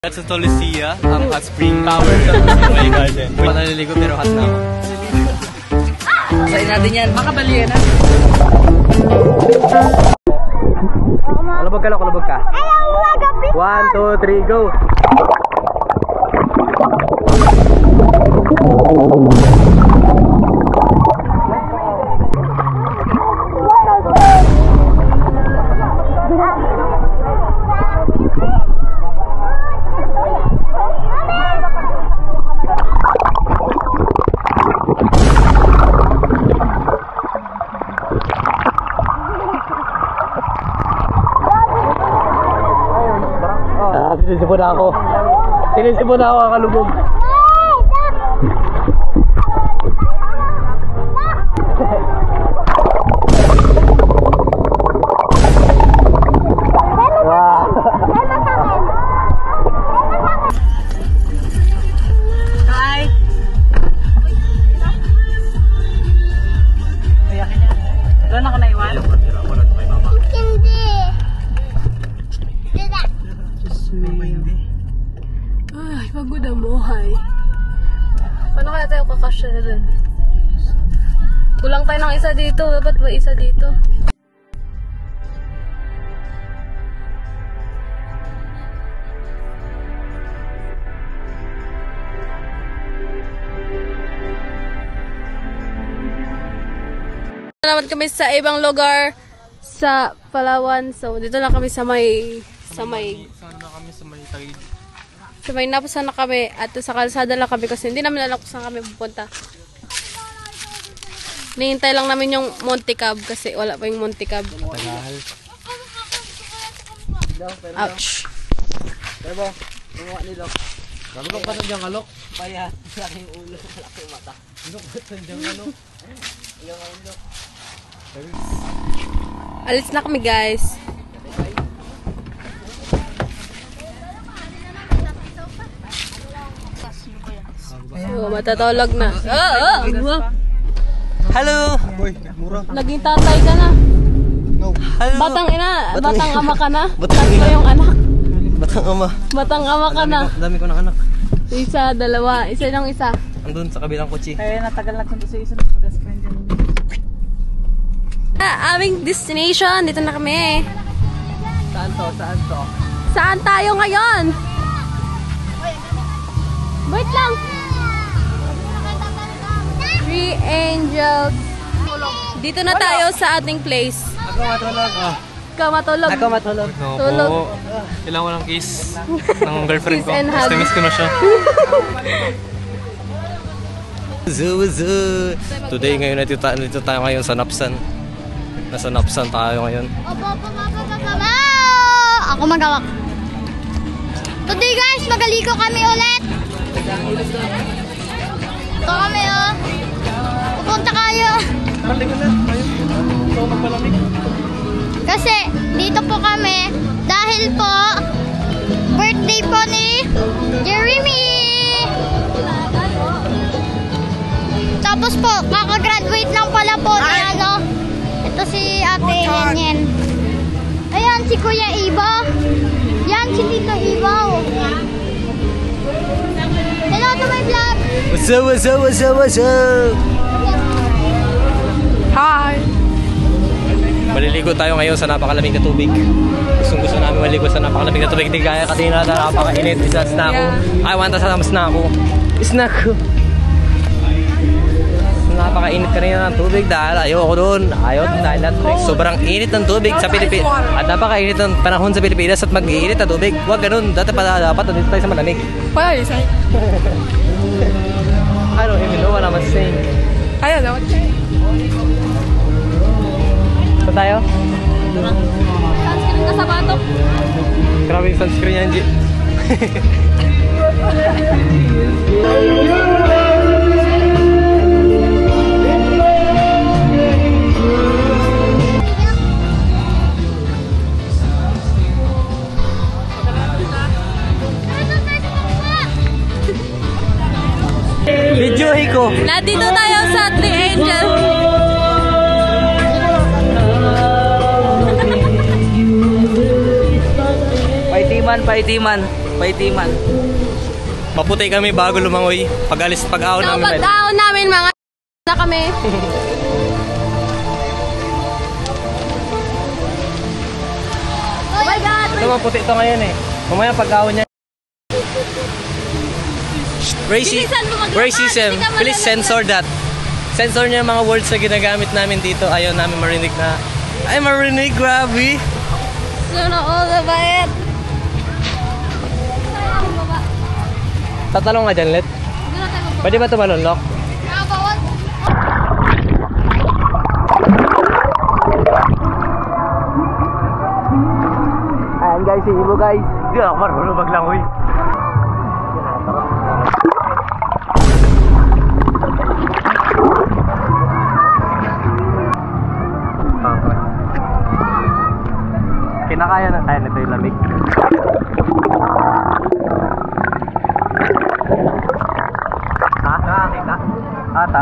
At sa Tolucia, ang hot spring tower sa may garden. Wala naliligo pero hot na ako. Sayin natin yan. Makabalian na. Kalabog ka lang, kalabog ka. 1, 2, 3, go! Sinisipon na ako. Sinisipon na ako kakalubog. Hi! Doon ako naiwan? Ay, pagod ang buhay. Paano kaya tayo kakasya na dun? Kulang tayo ng isa dito. Dapat ba isa dito? Naman kami sa ibang lugar sa Palawan. So, dito na kami sa may napusan na kami at sa kalsada lang kami kasi hindi namin alam kung saan kami pupunta. Nihintay lang namin yung Monte Cab kasi wala pa yung Monte Cab. Ouch. Diba? Gumawa nilo. Kalabog pa sa diyang alok. Kaya, malaki yung ulo, malaki yung mata. Alok pa sa diyang alok. Yung ulo. Alis na kami, guys. So, matatawag na. Hello! Boy, mura. Naging tatay ka na. No. Hello! Batang ina, batang ama ka na. Batang Tatlo ina. yung anak. Batang ama. Batang ama ka na. Dami ko ng anak. Isa, dalawa. Isa lang isa. Andun sa kabilang kotse. Kaya natagal lang kung sa isa ng best friend dyan. Aming destination. Dito na kami. Saan to? Saan to? Saan tayo ngayon? Wait lang. Three Angels. Dito na tayo sa ating place. Ako matulog. Kamatulog. Ako matulog. Tulog. Kailangan ko ng kiss ng girlfriend ko. Kiss and hug. Miss ko na siya. Today ngayon nandito tayo ngayon sa Napsan. Nasa Napsan tayo ngayon. Ako magawak. Today guys, magaliko kami ulit. Ito kami oh. Pupunta kayo. Kasi dito po kami dahil po birthday po ni Jeremy. Tapos po, kakagraduate lang pala po ni ano. Ito si Ate Yenyen. Ayan, si Kuya Iba. Yan, si Tito Iba. Hello to my vlog. What's up? Hi. Maliligo tayo ngayon sa napakalamig na tubig. Gusto namin maligo sa napakalamig na tubig. Hindi gaya kanina na napakainit. Isas na ako. I want to sama snack ko. Snack ko. Napakainit kanina ng tubig dahil ayoko doon. Dahil sobrang init ng tubig sa Pilipinas. At napakainit ng panahon sa Pilipinas at mag-iinit na tubig. Huwag ganun. Dapat nandito tayo sa malamig. What are you saying? I don't even know what I'm saying. I don't know what you're saying. Saan tayo? Sunscreen ka sa batok. Grabe yung sunscreen yan, G. Videohi ko. Nandito tayo sa Three Angels. Paitiman. Paitiman. Maputi kami bago lumangoy. Pag-ahon So, namin. pag-down namin mga na kami. Oh my God! Ito maputi ito ngayon eh. Mamaya pag-ahon niya. Bilisan mo maglakad. Racism, Hindi ka please malalaglag. censor that. Censor niya yung mga words na ginagamit namin dito. Ayaw namin marinig na, ay marinig, grabe. Sana all the bayad. Tatalong nga dyan, Let. Pwede ba tumalon, Lok? Ayan guys, si Ibo guys. Hindi ako marunong maglangoy. Kinakaya na tayo nito yung lamig. Ha? Nakakita? Ata.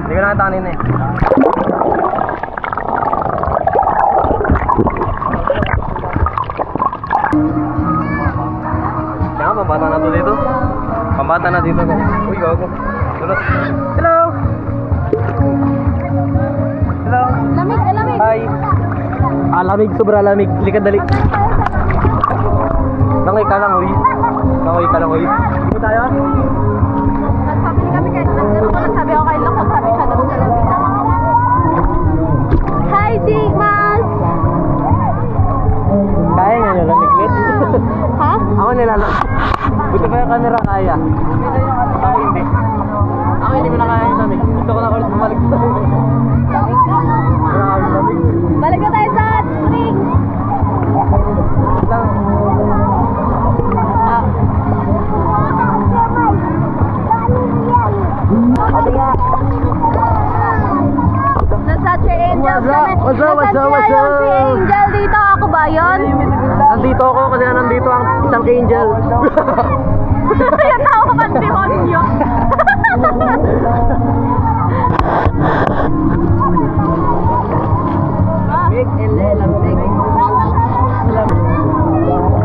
Hindi ko nakita kanina eh. Kaya pambata na to dito. Pambata na dito guys. Uy, gago. Tulot. Hello! Hello! Lamig, lamig. Hi! Ah, lamig. Sobra lamig. Likad dali. Langoy ka lang, uy. Langoy ka lang, uy. Dito tayo? Nagsabi kami kahit nagsabi ako kay Lok, sabi siya daw sa labi na. Hi, Sigmas! Kaya nga nyo, lamiglit. Ha? Ako nilala. Buti pa yung camera kaya. Ako hindi. Ako hindi ko na kaya yung lamig. Gusto ko na ulit bumalik sa lamig. Grabe lamig. Balik na tayo sa spring! Lang. Ate nga. Nasa Three Angels kami. What's up? Nasaan kaya yung si Angel dito? Ako ba yun? Nandito ako kasi nandito ang isang angel. Yung tao ko pang demonyo.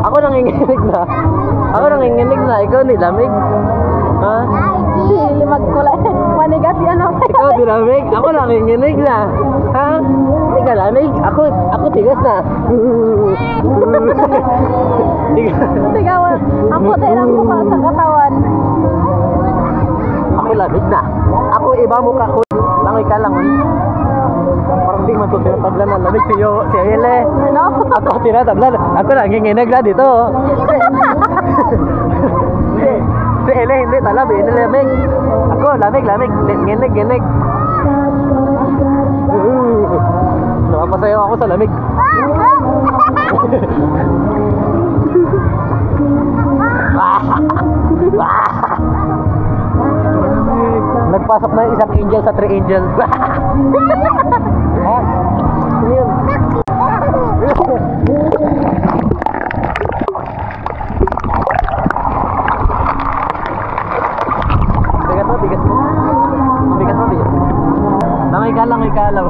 Ako nanginginig na. Ako nanginginig na. Ikaw nilamig. Ha? Limag ko lang. Manigas yan ako. Ikaw nilamig. Ako nanginginig na. Ha? Hindi ka lamig. Ako tigas na. Sigaw. Ang puti ng mukha sa katawan. Ako lamig na. Ako iba mukha ko. Langoy ka lang. Parang di man ito tinatablan ng lamig si Ele. Ano? Ako tinatablan. Ako nanginginig na dito. Si Ele hindi talab. Ele lamig. Ako lamig. Nginig. Napapasayaw ako sa lamig. Nagpasok na yung isang angel sa Three Angel. Ha? Ano yun? Bigat mo. Langoy ka lang.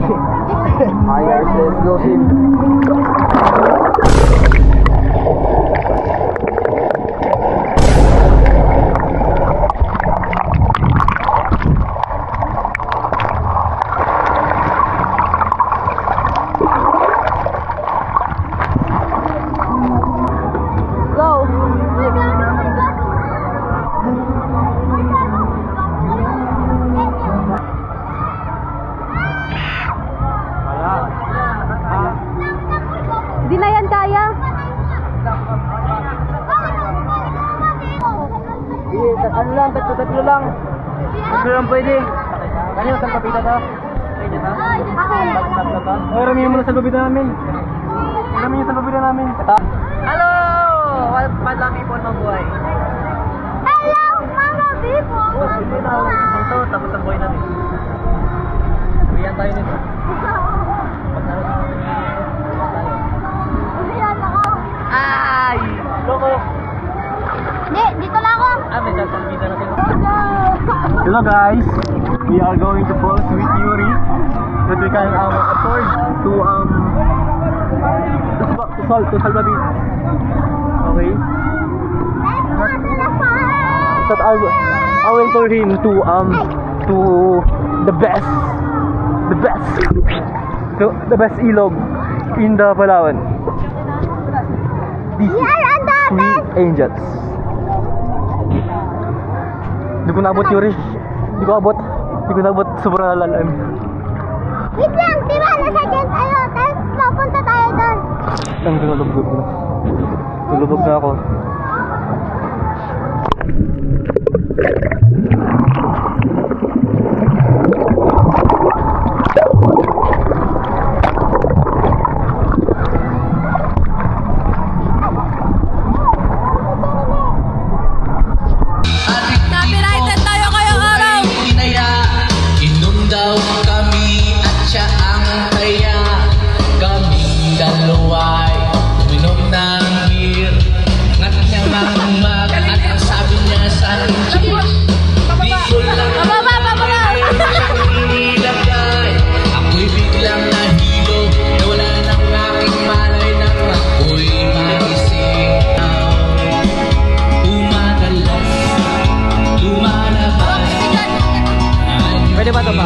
Hi guys, let's go sim. Go. Di na yan kaya. Ano lang, tatlo lang. Tatlo lang pwede. Kanyo, saan papita to? Pwede na? Tatlo to? Ay, ramihan mo na sa lubida namin. Ramihan sa lubida namin. Hello! Madlang people mabuhay. Hello, mga people! Ito, tapos ang buhay natin. Uwihan tayo nito. Ulihan ako. Ay! Loko! Hindi, dito lang ako. May sasang bida natin. Hello guys! We are going to fall Sweet Yuri that we can afford to Salva Beach. Okay? that I will tour him to the best ilog in the Palawan. These three angels. Hindi ko naabot, Yuri. Hindi ko naabot. Sobrang lalim. Wait lang, diba? Nasa gate tayo. Tapos papunta tayo doon. Ang tulubog na. Tulubog na ako. Copyrighted tayo ngayong araw. Inom daw kami at siya ang kaya. Kaming dalawa'y uminom ng beer. Ngat niya mang at ang sabi niya sa akin, di ko lang inilagay. Ako'y biglang nahilo, nawala ng aking malay nang ako'y magising. Umadalas, lumalabas. Pwede ba ito ba?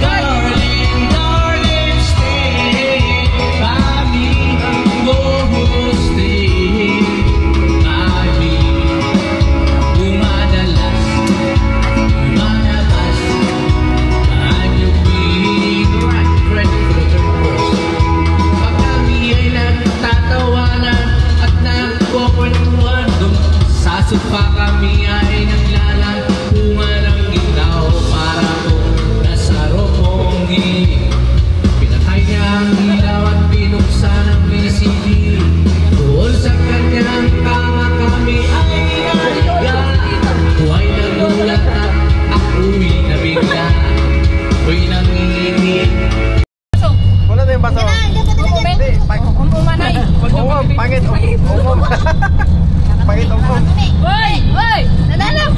Darling, darling, stay by me. Oh, stay by me. Umadalas, lumalabas. And you'll be right for the third verse. Pag kami ay nagtatawanan at nagkukwentuhan, sa sofa kami ay naglalampungan ng gitaw para kung nasa romongi. Pinatay niya ang ilaw at binuksan ang VCD. Doon sa kanyang kama kami ay naliga. Ako'y nagulat at ako'y nabigla. Ako'y nanginginig. Wala na yung baso. Umanay. Pangit. Pangit. Woy! Woy! Nananap!